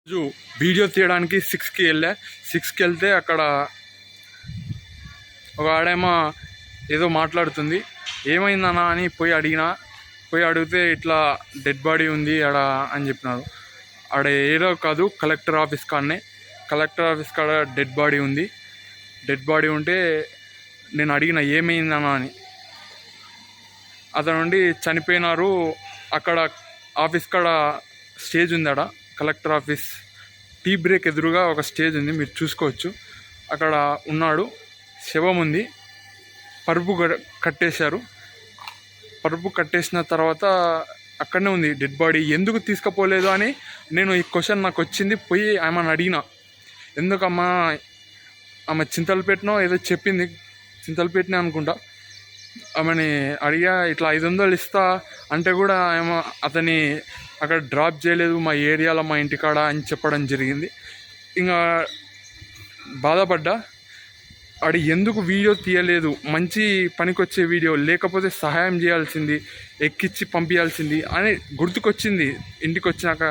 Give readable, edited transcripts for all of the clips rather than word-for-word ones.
రోజు వీడియో తీయడానికి 6కి వెళ్ళా. 6కి వెళ్తే అక్కడ ఒక ఆడేమో ఏదో మాట్లాడుతుంది. ఏమైందన్నా అని పోయి అడిగితే ఇట్లా డెడ్ బాడీ ఉంది ఆడ అని చెప్పినారు. ఆడ ఏదో కాదు, కలెక్టర్ ఆఫీస్ కాడ డెడ్ బాడీ ఉంది. డెడ్ బాడీ ఉంటే నేను అడిగిన ఏమైందన్నా అని. అతను నుండి చనిపోయినారు. అక్కడ ఆఫీస్ కాడ స్టేజ్ ఉంది, ఆడ కలెక్టర్ ఆఫీస్ టీ బ్రేక్ ఎదురుగా ఒక స్టేజ్ ఉంది, మీరు చూసుకోవచ్చు. అక్కడ ఉన్నాడు, శవం ఉంది, పరుపు కట్టేశారు. పరుపు కట్టేసిన తర్వాత అక్కడనే ఉంది డెడ్ బాడీ. ఎందుకు తీసుకుపోలేదు అని నేను ఈ క్వశ్చన్ నాకు వచ్చింది. పోయి ఆమెను అడిగిన, ఎందుకమ్మా ఆమె చింతలపేటనో ఏదో చెప్పింది, చింతలపేటనే అనుకుంటా. ఆమెని అడిగా, ఇట్లా 500 ఇస్తా అంటే కూడా ఆమె అతని అక్కడ డ్రాప్ చేయలేదు, మా ఏరియాలో మా ఇంటికాడ అని చెప్పడం జరిగింది. ఇంకా బాధపడ్డా. ఆడు ఎందుకు వీడియో తీయలేదు, మంచి పనికొచ్చే వీడియో, లేకపోతే సహాయం చేయాల్సింది, ఎక్కించి పంపించాల్సింది అని గుర్తుకొచ్చింది ఇంటికి వచ్చినాక.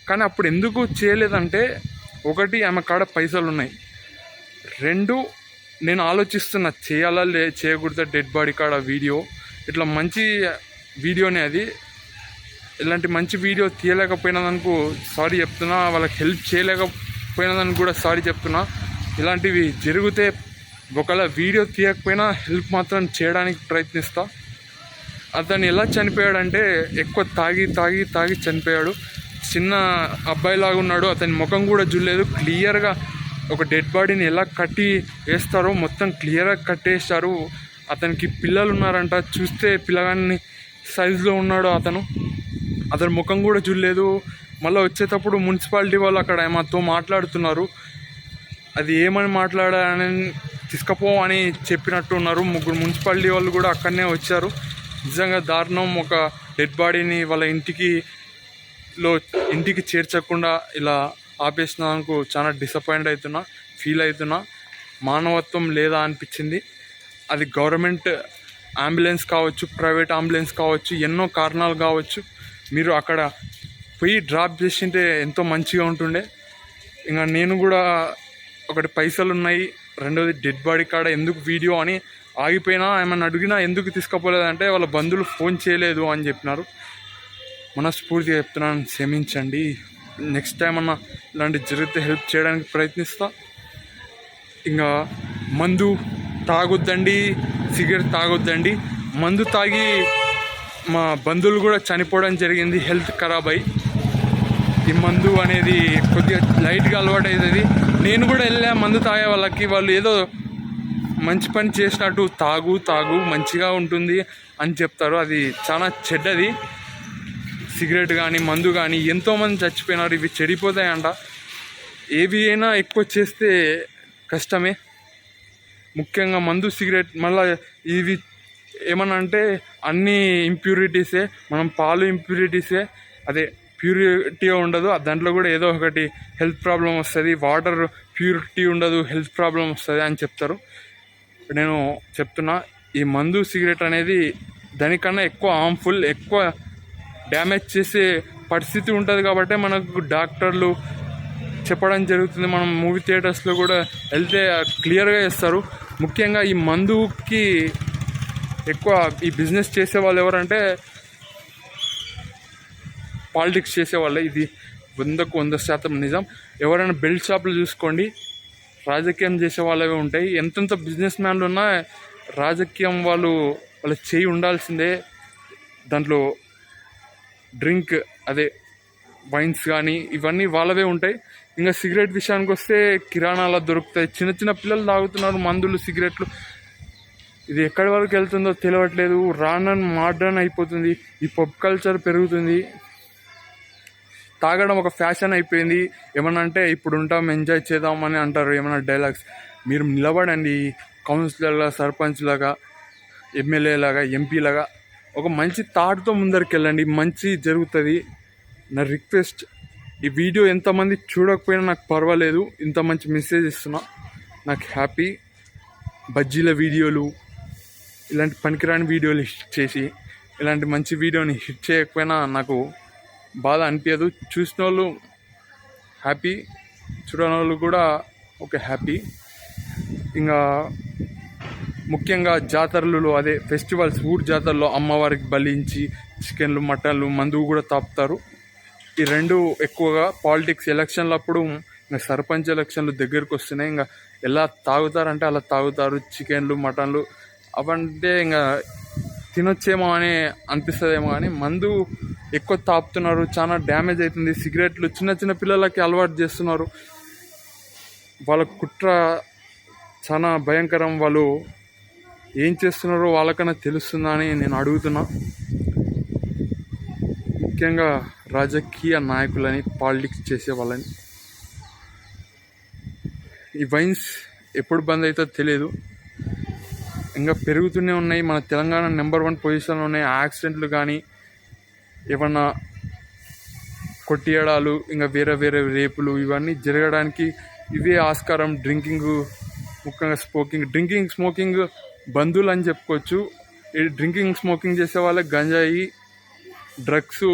కానీ అప్పుడు ఎందుకు చేయలేదంటే, ఒకటి ఆమె కాడ పైసలు ఉన్నాయి, 2 నేను ఆలోచిస్తున్నా చేయాలా చేయకూడదా డెడ్ బాడీ కాడ వీడియో. ఇట్లా మంచి వీడియోనే అది. ఇలాంటి మంచి వీడియో తీయలేకపోయినందుకు సారీ చెప్తున్నా, వాళ్ళకి హెల్ప్ చేయలేకపోయినందుకు కూడా సారీ చెప్తున్నా. ఇలాంటివి జరిగితే ఒకవేళ వీడియో తీయకపోయినా హెల్ప్ మాత్రం చేయడానికి ప్రయత్నిస్తా. అతను ఎలా చనిపోయాడంటే, ఎక్కువ తాగి చనిపోయాడు. చిన్న అబ్బాయిలాగా ఉన్నాడు, అతని ముఖం కూడా చూడలేదు. క్లియర్గా ఒక డెడ్ బాడీని ఎలా కట్టి వేస్తారో మొత్తం క్లియర్గా కట్టేస్తారు. అతనికి పిల్లలు ఉన్నారంట, చూస్తే పిల్లగాన్ని సైజులో ఉన్నాడు అతని ముఖం కూడా చూడలేదు. మళ్ళీ వచ్చేటప్పుడు మున్సిపాలిటీ వాళ్ళు అక్కడ మాతో మాట్లాడుతున్నారు. అది ఏమని మాట్లాడాలని తీసుకపో అని చెప్పినట్టు ఉన్నారు. 3 మున్సిపాలిటీ వాళ్ళు కూడా అక్కడనే వచ్చారు. నిజంగా దారుణం. ఒక డెడ్ బాడీని వాళ్ళ ఇంటికి చేర్చకుండా ఇలా ఆపేసినందుకు చాలా డిసప్పాయింట్ ఫీల్ అవుతున్నా. మానవత్వం లేదా అనిపించింది. అది గవర్నమెంట్ అంబులెన్స్ కావచ్చు, ప్రైవేట్ అంబులెన్స్ కావచ్చు, ఎన్నో కారణాలు కావచ్చు. మీరు అక్కడ పోయి డ్రాప్ చేసింటే ఎంతో మంచిగా ఉంటుండే. ఇంకా నేను కూడా ఒకటి పైసలు ఉన్నాయి, 2వది డెడ్ బాడీ కాడ ఎందుకు వీడియో అని ఆగిపోయినా. ఏమన్నా అడిగినా ఎందుకు తీసుకుపోలేదంటే వాళ్ళ బంధువులు ఫోన్ చేయలేదు అని చెప్పినారు. మనస్ఫూర్తిగా చెప్తున్నాను, క్షమించండి. నెక్స్ట్ టైం అన్నా ఇలాంటివి జరిగితే హెల్ప్ చేయడానికి ప్రయత్నిస్తా. ఇంకా మందు తాగొద్దండి, సిగరెట్ తాగొద్దండి. మందు తాగి మా బంధువులు కూడా చనిపోవడం జరిగింది, హెల్త్ ఖరాబ్ అయ్యి. ఈ మందు అనేది కొద్దిగా లైట్గా అలవాటు అవుతుంది. నేను కూడా వెళ్ళా మందు తాగే వాళ్ళకి, వాళ్ళు ఏదో మంచి పని చేసినట్టు తాగు మంచిగా ఉంటుంది అని చెప్తారు. అది చాలా చెడ్డది. సిగరెట్ కానీ మందు కానీ ఎంతోమంది చచ్చిపోయినారు. ఇవి చెడిపోతాయంట. ఏవి అయినా ఎక్కువ చేస్తే కష్టమే, ముఖ్యంగా మందు సిగరెట్. మళ్ళీ ఇవి ఏమన్నా అంటే అన్నీ ఇంప్యూరిటీసే. మనం పాలు ఇంప్యూరిటీసే, అదే ప్యూరిటీగా ఉండదు. దాంట్లో కూడా ఏదో ఒకటి హెల్త్ ప్రాబ్లం వస్తుంది. వాటర్ ప్యూరిటీ ఉండదు, హెల్త్ ప్రాబ్లం వస్తుంది అని చెప్తారు. నేను చెప్తున్నా, ఈ మందు సిగరెట్ అనేది దానికన్నా ఎక్కువ హార్మ్ఫుల్, ఎక్కువ డ్యామేజ్ చేసే పరిస్థితి ఉంటుంది. కాబట్టి మనకు డాక్టర్లు చెప్పడం జరుగుతుంది. మనం మూవీ థియేటర్స్లో కూడా వెళ్తే క్లియర్గా చేస్తారు. ముఖ్యంగా ఈ మందుకి ఎక్కువ ఈ బిజినెస్ చేసే వాళ్ళు ఎవరంటే పాలిటిక్స్ చేసేవాళ్ళే. ఇది 100% నిజం. ఎవరైనా బెల్ట్ షాపులు చూసుకోండి, రాజకీయం చేసే వాళ్ళవే ఉంటాయి. ఎంతెంత బిజినెస్ మ్యాన్లు ఉన్నా రాజకీయం వాళ్ళ చేయి ఉండాల్సిందే. దాంట్లో డ్రింక్, అదే వైన్స్ కానీ ఇవన్నీ వాళ్ళవే ఉంటాయి. ఇంకా సిగరెట్ విషయానికి వస్తే కిరాణాలో దొరుకుతాయి. చిన్న పిల్లలు తాగుతున్నారు మందులు, సిగరెట్లు. ఇది ఎక్కడి వరకు వెళ్తుందో తెలియట్లేదు. మోడ్రన్ అయిపోతుంది. ఈ పబ్ కల్చర్ పెరుగుతుంది. తాగడం ఒక ఫ్యాషన్ అయిపోయింది. ఏమన్నా అంటే ఇప్పుడు ఉంటాం, ఎంజాయ్ చేద్దామని అంటారు ఏమన్నా డైలాగ్స్. మీరు నిలబడండి, కౌన్సిలర్గా, సర్పంచ్లాగా, ఎమ్మెల్యేలాగా, ఎంపీలాగా ఒక మంచి థాట్తో ముందరికి వెళ్ళండి, మంచి జరుగుతుంది. నా రిక్వెస్ట్. ఈ వీడియో ఎంతమంది చూడకపోయినా నాకు పర్వాలేదు, ఇంత మంచి మెసేజ్ ఇస్తున్నా, నాకు హ్యాపీ. బజ్జీల వీడియోలు, ఇలాంటి పనికిరాని వీడియోలు హిట్ చేసి ఇలాంటి మంచి వీడియోని హిట్ చేయకపోయినా నాకు బాధ అనిపించదు. చూసిన వాళ్ళు హ్యాపీ, చూడని వాళ్ళు కూడా ఓకే హ్యాపీ. ఇంకా ముఖ్యంగా జాతరలు, అదే ఫెస్టివల్స్, ఊరు జాతరలో అమ్మవారికి బలించి చికెన్లు, మటన్లు, మందువు కూడా తాపుతారు. ఈ రెండు ఎక్కువగా పాలిటిక్స్ ఎలక్షన్లప్పుడు, ఇంకా సర్పంచ్ ఎలక్షన్లు దగ్గరికి వస్తున్నాయి. ఇంకా ఎలా తాగుతారంటే అలా తాగుతారు. చికెన్లు, మటన్లు అవంటే ఇంకా తినొచ్చేమో అని అనిపిస్తుందేమో కానీ మందు ఎక్కువ తాపుతున్నారు, చాలా డ్యామేజ్ అవుతుంది. సిగరెట్లు చిన్న చిన్న పిల్లలకి అలవాటు చేస్తున్నారు. వాళ్ళ కుట్ర చాలా భయంకరం. వాళ్ళు ఏం చేస్తున్నారో వాళ్ళకన్నా తెలుస్తుందా అని నేను అడుగుతున్నా. ముఖ్యంగా రాజకీయ నాయకులని, పాలిటిక్స్ చేసే వాళ్ళని. ఈ వైన్స్ ఎప్పుడు బంద్ అవుతుందో తెలియదు, ఇంకా పెరుగుతూనే ఉన్నాయి. మన తెలంగాణ నెంబర్ 1 పొజిషన్లో ఉన్నాయి. యాక్సిడెంట్లు కానీ, ఏమన్నా కొట్టియడాలు, ఇంకా వేరే వేరే రేపులు ఇవన్నీ జరగడానికి ఇవే ఆస్కారం. డ్రింకింగ్, ముఖ్యంగా డ్రింకింగ్ స్మోకింగ్ బంధువులు అని చెప్పుకోవచ్చు. ఈ డ్రింకింగ్ స్మోకింగ్ చేసే వాళ్ళకి గంజాయి, డ్రగ్స్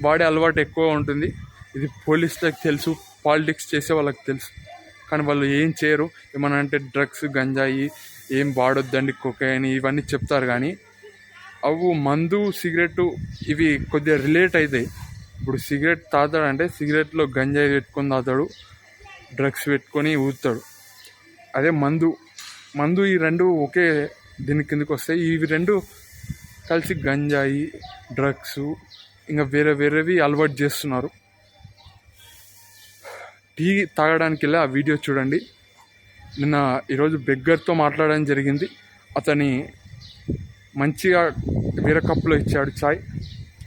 వాడే అలవాటు ఎక్కువ ఉంటుంది. ఇది పోలీసులకు తెలుసు, పాలిటిక్స్ చేసే వాళ్ళకి తెలుసు, కానీ వాళ్ళు ఏం చేయరు. ఏమన్నా అంటే డ్రగ్స్, గంజాయి ఏం వాడొద్దండి, కొకైన్ ఇవన్నీ చెప్తారు. కానీ అవి మందు, సిగరెట్ ఇవి కొద్దిగా రిలేట్ అవుతాయి. ఇప్పుడు సిగరెట్ తాగుతాడంటే సిగరెట్లో గంజాయి పెట్టుకొని తాగుతాడు, డ్రగ్స్ పెట్టుకొని ఊదుతాడు. అదే మందు ఈ రెండు ఒకే దీని కిందకి వస్తాయి. ఇవి రెండు కలిసి గంజాయి, డ్రగ్స్ ఇంకా వేరే వేరేవి అలవాటు చేస్తున్నారు. టీ తాగడానికి వెళ్ళి ఆ వీడియో చూడండి. ఈరోజు బెగ్గర్తో మాట్లాడడం జరిగింది. అతని మంచిగా వేరే కప్పులో ఇచ్చాడు చాయ్,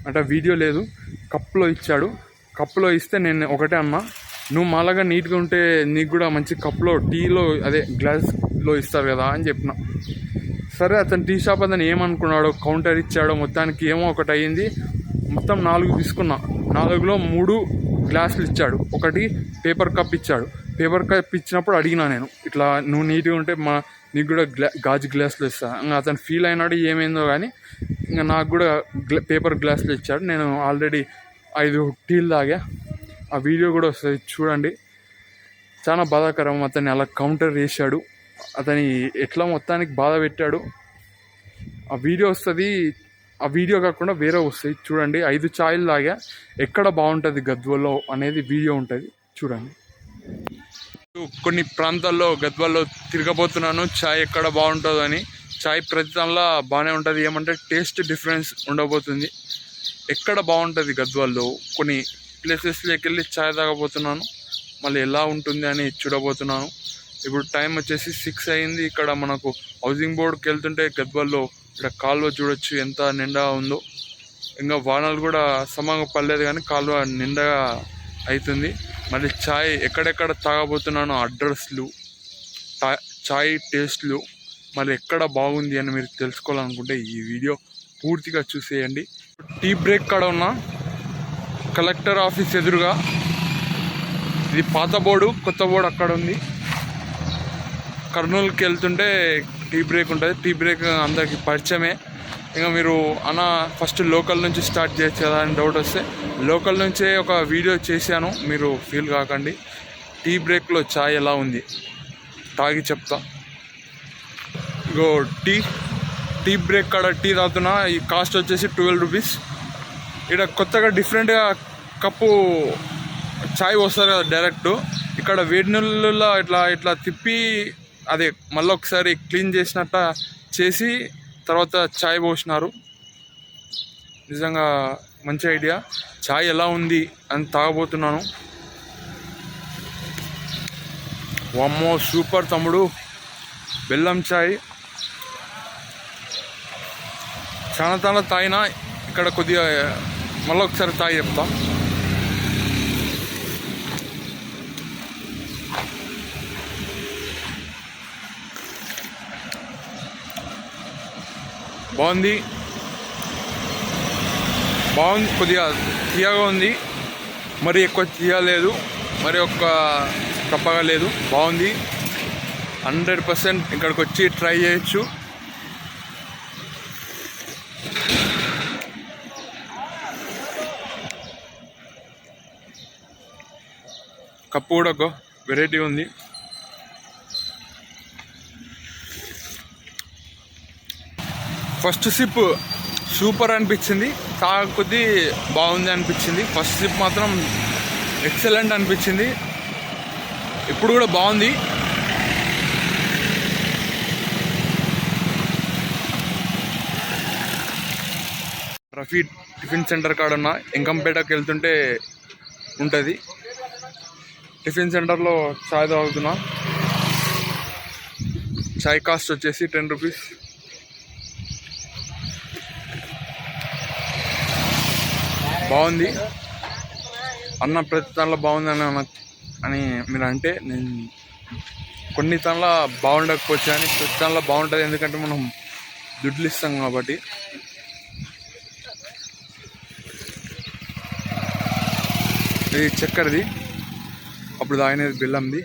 అంటే వీడియో లేదు, కప్పులో ఇచ్చాడు. కప్పులో ఇస్తే నేను ఒకటే అన్నా, నువ్వు మాలాగా నీట్గా ఉంటే నీకు కూడా మంచి కప్పులో టీలో అదే గ్లాస్లో ఇస్తారు కదా అని చెప్పిన. సరే, అతను టీ షాప్ అతను ఏమనుకున్నాడో, కౌంటర్ ఇచ్చాడో, మొత్తానికి ఏమో ఒకటి అయ్యింది. మొత్తం 4 తీసుకున్నా. 4లో 3 గ్లాసులు ఇచ్చాడు, ఒకటి పేపర్ కప్ ఇచ్చాడు. పేపర్ కప్ ఇచ్చినప్పుడు అడిగినా నేను, ఇట్లా నువ్వు నీట్గా ఉంటే నీకు కూడా గాజు గ్లాసులు ఇస్తా. ఇంకా అతను ఫీల్ అయినాడు ఏమైందో కానీ, ఇంకా నాకు కూడా పేపర్ గ్లాసులు ఇచ్చాడు. నేను ఆల్రెడీ 5 టీలు తాగా. ఆ వీడియో కూడా వస్తుంది, చూడండి. చాలా బాధాకరం. అతన్ని అలా కౌంటర్ చేశాడు, అతని ఎట్లా మొత్తానికి బాధ పెట్టాడు. ఆ వీడియో వస్తుంది, ఆ వీడియో కాకుండా వేరే వస్తాయి, చూడండి. 5 ఛాయలు తాగా, ఎక్కడ బాగుంటుంది గద్వాల్లో అనేది వీడియో ఉంటుంది, చూడండి. కొన్ని ప్రాంతాల్లో గద్వాల్లో తిరగబోతున్నాను, ఛాయ్ ఎక్కడ బాగుంటుందో అని. ఛాయ్ ప్రతిదానిలో బాగానే ఉంటుంది, ఏమంటే టేస్ట్ డిఫరెన్స్ ఉండబోతుంది. ఎక్కడ బాగుంటుంది గద్వాల్లో కొన్ని ప్లేసెస్లోకి వెళ్ళి ఛాయ్ తాగబోతున్నాను, మళ్ళీ ఎలా ఉంటుంది అని చూడబోతున్నాను. ఇప్పుడు టైం వచ్చేసి 6 అయింది. ఇక్కడ మనకు హౌసింగ్ బోర్డుకి వెళ్తుంటే గద్వాల్లో ఇక్కడ కాలువ చూడొచ్చు ఎంత నిండా ఉందో. ఇంకా వానలు కూడా సమంగా పడలేదు కానీ కాలువ నిండగా అవుతుంది. మళ్ళీ ఛాయ్ ఎక్కడెక్కడ తాగబోతున్నానో అడ్రస్లు, ఛాయ్ టేస్ట్లు, మళ్ళీ ఎక్కడ బాగుంది అని మీరు తెలుసుకోవాలనుకుంటే ఈ వీడియో పూర్తిగా చూసేయండి. టీ బ్రేక్ కాడ ఉన్న కలెక్టర్ ఆఫీస్ ఎదురుగా, ఇది పాత బోర్డు, కొత్త బోర్డు అక్కడ ఉంది. కర్నూలుకి వెళ్తుంటే టీ బ్రేక్ ఉంటుంది. టీ బ్రేక్ అందరికి పరిచయమే. ఇంకా మీరు ఫస్ట్ లోకల్ నుంచి స్టార్ట్ చేయొచ్చు కదా అని డౌట్ వస్తే, లోకల్ నుంచే ఒక వీడియో చేశాను, మీరు ఫీల్ కాకండి. టీ బ్రేక్లో ఛాయ్ ఎలా ఉంది తాగి చెప్తా. ఇగో టీ బ్రేక్ కాడ టీ తాగుతున్నా. ఈ కాస్ట్ వచ్చేసి 12 రూపీస్. ఇక్కడ కొత్తగా డిఫరెంట్గా కప్పు ఛాయ్ వస్తారు కదా డైరెక్ట్. ఇక్కడ వేడి నీళ్ళలో ఇట్లా తిప్పి అదే మళ్ళీ ఒకసారి క్లీన్ చేసినట్ట చేసి తర్వాత ఛాయ్ పోసినారు. నిజంగా మంచి ఐడియా. ఛాయ్ ఎలా ఉంది అని తాగబోతున్నాను. వామ్మో సూపర్ తమ్ముడు, బెల్లం ఛాయ్ చాలా తాగినా. ఇక్కడ కొద్దిగా మళ్ళీ ఒకసారి తాగి చెప్తా. బాగుంది, కొద్దిగా తీయగా ఉంది, మరి ఎక్కువ తీయలేదు, మరి ఒక్క కప్పగా లేదు, బాగుంది. 100% ఇక్కడికి వచ్చి ట్రై చేయొచ్చు. కప్పు కూడా ఒక వెరైటీ ఉంది. ఫస్ట్ సిప్ సూపర్ అనిపించింది, కొద్ది బాగుంది అనిపించింది. ఫస్ట్ సిప్ మాత్రం ఎక్సలెంట్ అనిపించింది. ఇప్పుడు కూడా బాగుంది. రఫీ టిఫిన్ సెంటర్ కాడున్న ఎంకంపేటకి వెళ్తుంటే ఉంటుంది. టిఫిన్ సెంటర్లో చాయ్ తాగుతున్నా. చాయ్ కాస్ట్ వచ్చేసి 10 రూపీస్. బాగుంది అన్న, ప్రతి తనలో బాగుంది అని మీరు అంటే, నేను కొన్ని తనలో బాగుండకపోవచ్చు కానీ ప్రతి తనలో బాగుంటుంది. ఎందుకంటే మనం దుడ్లు ఇస్తాం కాబట్టి. ఇది చక్కెరది, అప్పుడు తాగినది బెల్లంది.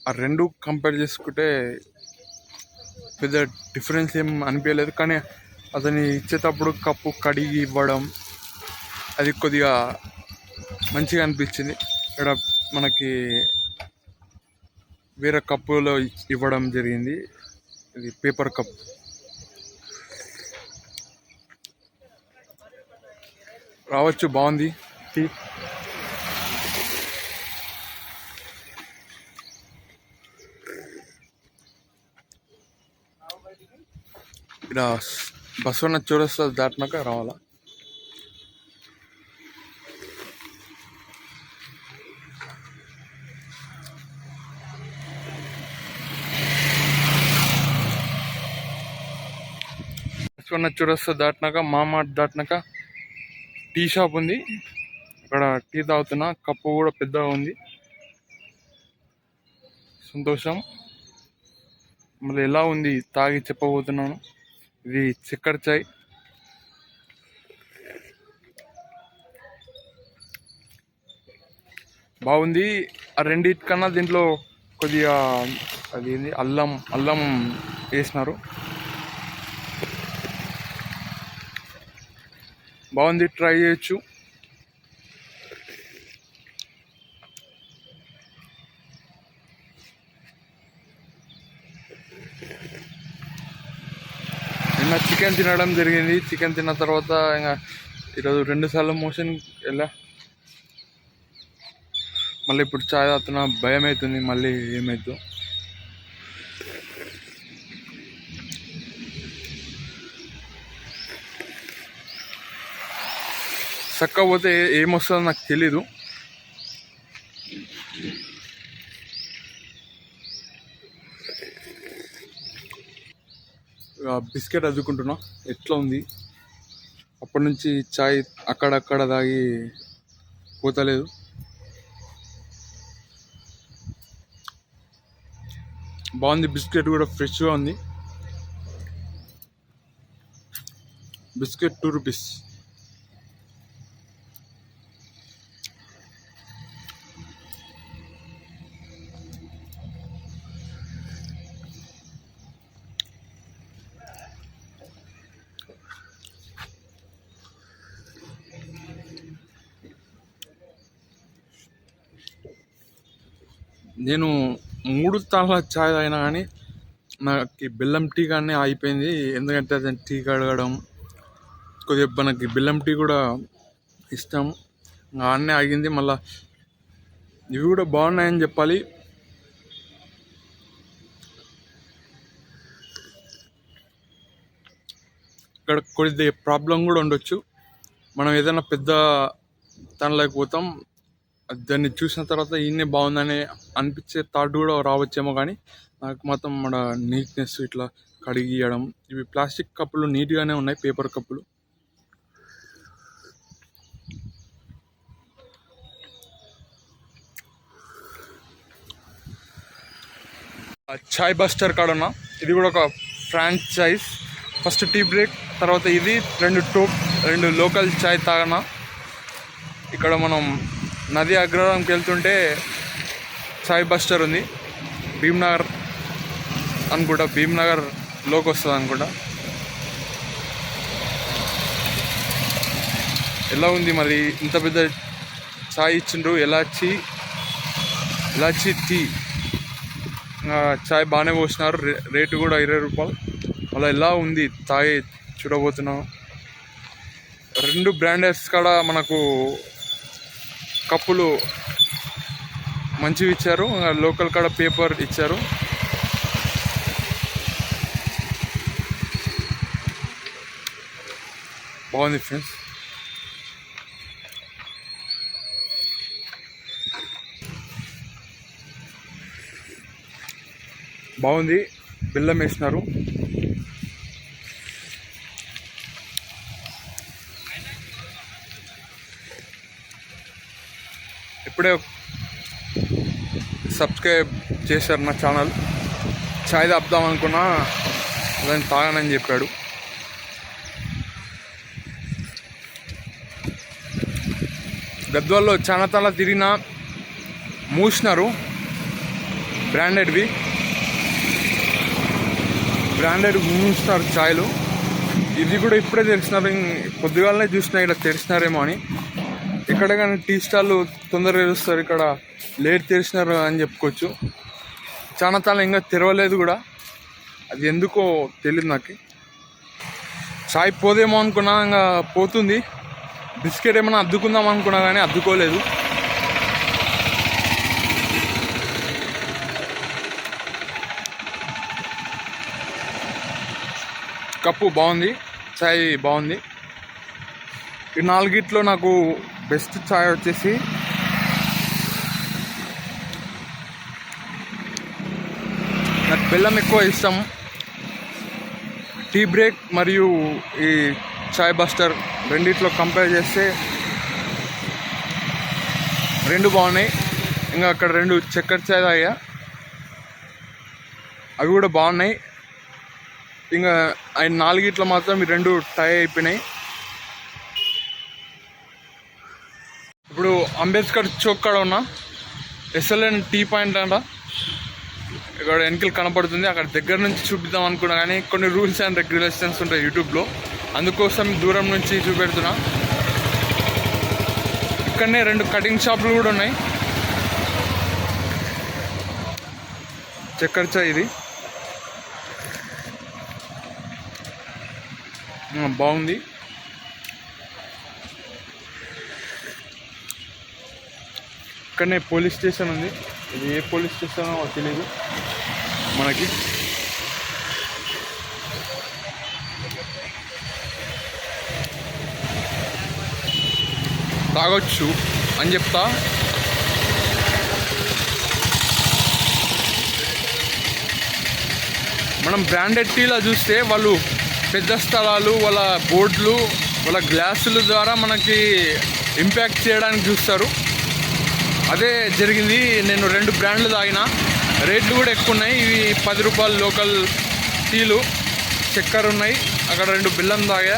ఆ రెండు కంపేర్ చేసుకుంటే పెద్ద డిఫరెన్స్ ఏం అనిపించలేదు. కానీ అతని ఇచ్చేటప్పుడు కప్పు కడిగి ఇవ్వడం అది కొద్దిగా మంచిగా అనిపించింది. ఇక్కడ మనకి వేరే కప్పులో ఇవ్వడం జరిగింది. ఇది పేపర్ కప్. రావచ్చు, బాగుంది టీ. ఇక్కడ బస్వన్న చౌరస్తా దాటినాక రావాలా. బస్వన్న చౌరస్తా దాటినాక మామార్ట్ దాటినాక టీ షాప్ ఉంది. అక్కడ టీ తాగుతున్నా. కప్పు కూడా పెద్దగా ఉంది. సంతోషం. మళ్ళీ ఎలా ఉంది తాగి చెప్పబోతున్నాను. ఇది చక్కెర చాయ్. బాగుంది. ఆ రెండిటికన్నా దీంట్లో కొద్దిగా అది ఏంది అల్లం వేసినారు. బాగుంది, ట్రై చేయొచ్చు. నిన్న చికెన్ తినడం జరిగింది. చికెన్ తిన్న తర్వాత ఇంకా ఈరోజు 2 సార్లు మోషన్ వెళ్ళా. మళ్ళీ ఇప్పుడు చాయ్ తాగుతున్నా. భయం అవుతుంది మళ్ళీ ఏమవుతుందో. చక్కపోతే ఏమొస్తుందో నాకు తెలీదు. బిస్కెట్ అద్దుకుంటున్నా. ఎట్లా ఉంది? అప్పటి నుంచి చాయ్ అక్కడక్కడ తాగి పోతలేదు. బాగుంది. బిస్కెట్ కూడా ఫ్రెష్గా ఉంది. Biscuit 2 rupees. నేను 3 తాళ్ళ చాయ్ తాగినా కానీ నాకు బెల్లం టీ కానీ అయిపోయింది. ఎందుకంటే అతను టీ కడగడం కొద్దిగా మనకి బెల్లం టీ కూడా ఇష్టం. అన్నీ ఆగింది. మళ్ళీ ఇవి కూడా బాగున్నాయని చెప్పాలి. ఇక్కడ కొద్దిగా ప్రాబ్లం కూడా ఉండొచ్చు. మనం ఏదైనా పెద్ద తనలేకపోతాం. దాన్ని చూసిన తర్వాత ఈయనే బాగుందని అనిపించే థాట్ కూడా రావచ్చేమో. కానీ నాకు మాత్రం మన నీట్నెస్ ఇట్లా కడిగియడం. ఇవి ప్లాస్టిక్ కప్పులు నీట్గానే ఉన్నాయి, పేపర్ కప్పులు. చాయ్ బస్టర్ కాడున్నా. ఇది కూడా ఒక ఫ్రాంచైజ్. ఫస్ట్ టీ బ్రేక్, తర్వాత ఇది 2 లోకల్ చాయ్ తాగనా. ఇక్కడ మనం నది అగ్రహారంకి వెళ్తుంటే చాయ్ బస్టర్ ఉంది. భీమ్నగర్ అనుకుంటా, భీమ్నగర్లోకి వస్తుంది అనుకుంటా. ఎలా ఉంది మరి? ఇంత పెద్ద చాయ్ ఇచ్చిండ్రు, ఎలాచి టీ. చాయ్ బాగానే పోసినారు, రేటు కూడా 20 రూపాయలు. అలా ఎలా ఉంది చాయ్ చూడబోతున్నాం. 2 బ్రాండెడ్స్ కాడ మనకు కప్పులు మంచివి ఇచ్చారు, లోకల్ కాడ పేపర్ ఇచ్చారు. బాగుంది ఫ్రెండ్స్. బాగుంది, బెల్లం వేసినారు. ఇప్పుడే సబ్స్క్రైబ్ చేశారు నా ఛానల్. చాయ్ తాపుదాం అనుకున్నా, దాన్ని తాగనని చెప్పాడు. గద్వాల్లో చాలా తల తిరిగిన మూసినారు బ్రాండెడ్ మూసినారు ఛాయ్లు. ఇది కూడా ఇప్పుడే తెలిసినారు, పొద్దుగాలనే చూసినా ఇక్కడ తెరిచినారేమో అని. ఇక్కడ కానీ టీ స్టాళ్ళు తొందరగా తెరుస్తారు, ఇక్కడ లేట్ తెరిచినారు అని చెప్పుకోవచ్చు. చాలా తల ఇంకా తెరవలేదు కూడా, అది ఎందుకో తెలియదు నాకు. చాయ్ పోదేమో అనుకున్నా, ఇంకా పోతుంది. బిస్కెట్ ఏమైనా అద్దుకుందాం అనుకున్నా కానీ అద్దుకోలేదు. కప్పు బాగుంది, చాయ్ బాగుంది. ఈ 4 నాకు బెస్ట్ చాయ్ వచ్చేసి నాకు బెల్లం ఎక్కువ ఇష్టం. టీ బ్రేక్ మరియు ఈ చాయ్ బస్టర్ రెండిట్లో కంపేర్ చేస్తే 2 బాగున్నాయి. ఇంకా అక్కడ 2 చక్కెర చాయ్ తాగా, అవి కూడా బాగున్నాయి. ఇంకా 4 మాత్రం ఈ 2 టై అయిపోయినాయి. ఇప్పుడు అంబేద్కర్ చౌక్ కాడ ఉన్న SLN టీ పాయింట్ అంట, ఇక్కడ వెనకలు కనపడుతుంది. అక్కడ దగ్గర నుంచి చూపిద్దాం అనుకున్నా కానీ కొన్ని రూల్స్ అండ్ రెగ్యులేషన్స్ ఉంటాయి యూట్యూబ్లో, అందుకోసం దూరం నుంచి చూపెడుతున్నా. ఇక్కడనే 2 కటింగ్ షాపులు కూడా ఉన్నాయి. చక్కెర చాయ్ ఇది బాగుంది. ఇక్కడనే పోలీస్ స్టేషన్ ఉంది, ఇది ఏ పోలీస్ స్టేషనో తెలియదు మనకి. తాగొచ్చు అని చెప్తా. మనం బ్రాండెడ్ టీలో చూస్తే వాళ్ళు పెద్ద స్థలాలు, వాళ్ళ బోర్డులు, వాళ్ళ గ్లాసుల ద్వారా మనకి ఇంపాక్ట్ చేయడానికి చూస్తారు. అదే జరిగింది. నేను 2 బ్రాండ్లు తాగిన, రేట్లు కూడా ఎక్కువ ఉన్నాయి. ఇవి 10 రూపాయలు లోకల్ టీలు, చక్కెర ఉన్నాయి. అక్కడ 2 బెల్లం తాగా.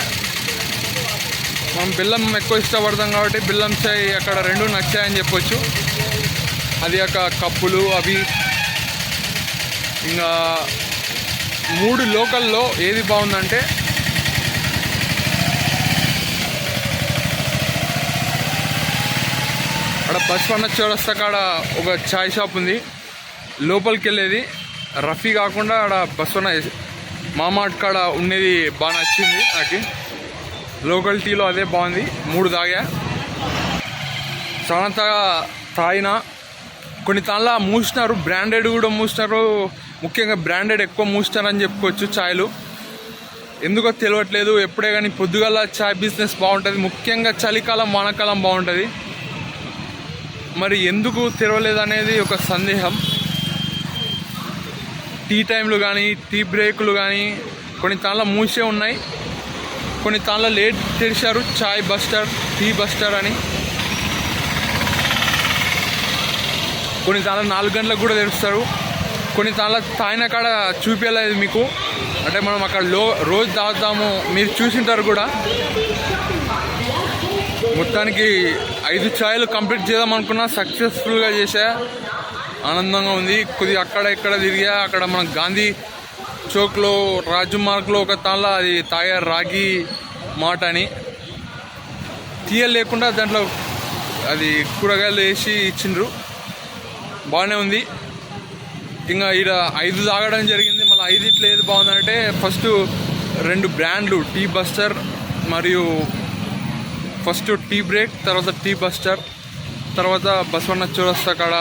మనం బెల్లం ఎక్కువ ఇష్టపడతాం కాబట్టి బెల్లం చాయ్ అక్కడ 2 నచ్చాయని చెప్పొచ్చు. అది ఒక కప్పులు అవి. ఇంకా 3 లోకల్లో ఏది బాగుందంటే అక్కడ బస్వన్న చౌరస్తా కాడ ఒక చాయ్ షాప్ ఉంది, లోపలికి వెళ్ళేది. రఫీ కాకుండా అక్కడ బస్వన్న మామాట్ కాడ ఉండేది బాగా నచ్చింది నాకు. లోకల్ టీలో అదే బాగుంది. 3 తాగా. చాలా తాగిన. కొన్ని తాళ్ళ మూసినారు, బ్రాండెడ్ కూడా మూసినారు. ముఖ్యంగా బ్రాండెడ్ ఎక్కువ మూసినారని చెప్పుకోవచ్చు ఛాయ్లు. ఎందుకో తెలియట్లేదు. ఎప్పుడే కానీ పొద్దుగాల ఛాయ్ బిజినెస్ బాగుంటుంది, ముఖ్యంగా చలికాలం వానాకాలం బాగుంటుంది. మరి ఎందుకు తెరవలేదు అనేది ఒక సందేహం. టీ టైంలు కానీ టీ బ్రేకులు కానీ కొన్ని తాళ్ళ మూసే ఉన్నాయి, కొన్ని తాళ్ళ లేట్ తెరిచారు. చాయ్ బస్టర్, టీ బస్టర్ అని. కొన్ని తాళ్ళ 4 గంటలకు కూడా తెరుస్తారు. కొన్ని తాళ్ళ తాగిన కాడ చూపించలేదు మీకు, అంటే మనం అక్కడ రోజు తాగుతాము, మీరు చూసింటారు కూడా. మొత్తానికి 5 ఛాయలు కంప్లీట్ చేద్దాం అనుకున్నా, సక్సెస్ఫుల్గా చేసా. ఆనందంగా ఉంది. కొద్దిగా అక్కడ ఇక్కడ తిరిగా. అక్కడ మన గాంధీ చౌక్లో రాజు మార్గ్లో ఒక తాళ్ళ అది తాగారు, రాగి మాట అని. తీయలేకుండా దాంట్లో అది కూరగాయలు వేసి ఇచ్చిండ్రు, బాగానే ఉంది. ఇంకా ఈడ 5 తాగడం జరిగింది. మళ్ళీ 5 ఏది బాగుందంటే ఫస్ట్ 2 బ్రాండ్లు, టీ బస్టర్ మరియు ఫస్ట్ టీ బ్రేక్, తర్వాత టీ బస్టర్, తర్వాత బసవన్న చౌరస్తా కాడ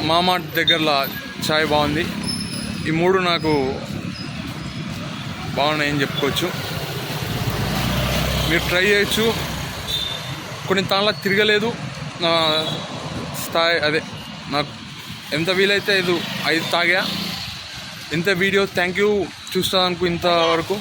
మామా దగ్గరలో చాయ్ బాగుంది. ఈ 3 నాకు బాగున్నాయని చెప్పుకోవచ్చు. మీరు ట్రై చేయొచ్చు. కొన్ని తాళ్ళ తిరగలేదు నా స్థాయి, అదే నాకు ఎంత వీలైతే 5 తాగా. ఇంత వీడియో. థ్యాంక్ యూ చూస్తాను ఇంతవరకు.